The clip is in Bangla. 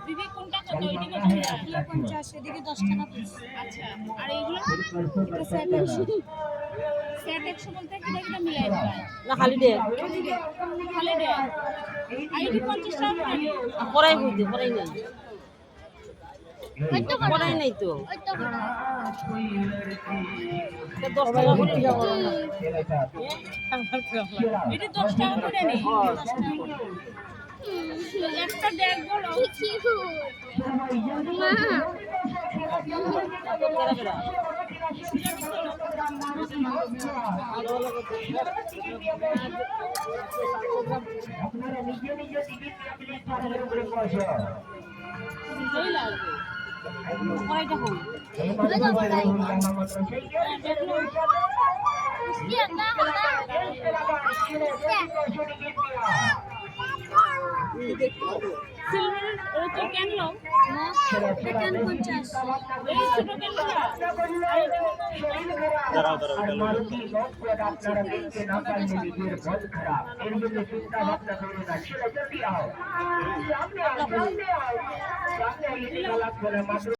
দিদি কোনটা কত? ওইটা কত? 50 এদিকে 10 টাকা পিস। আচ্ছা, আর এইগুলো এটা সেট 100 সেট 100 বলতে কিনা কিনা মিলাই দিবা? না খালি দে খালি দে। আর এটি 50 টাকা করে নি। পড়াই বুঝতে পড়াই নাই ওইটা কত? পড়াই নাই তো ওইটা কত? 10 টাকা করে যাব এটি 10 টাকা করে নি। 10 টাকা করে। একটা ব্যাগ বলো। কি কিউট মা আপনারা নিজে নিজে টিকিট প্লেট পাঠানোর উপরে পয়সা ভালোই লাগবে। পড়াইটা হল এই মাত্র বাইরে হলো মাত্র সেই কি আটা হলা সিলভারের ওই তো কেন লো? এটা কেন 50 এই ছোট কেনটা? আর এটা আর মারুতি গল্পটা আপনারা দেখতে না পারলে নিজের মন খারাপ এর জন্য চিন্তা ভাবনা করো না ছেলে জলদি আও সামনে আও সামনে আও সামনে আইলে গলা করে মাত্র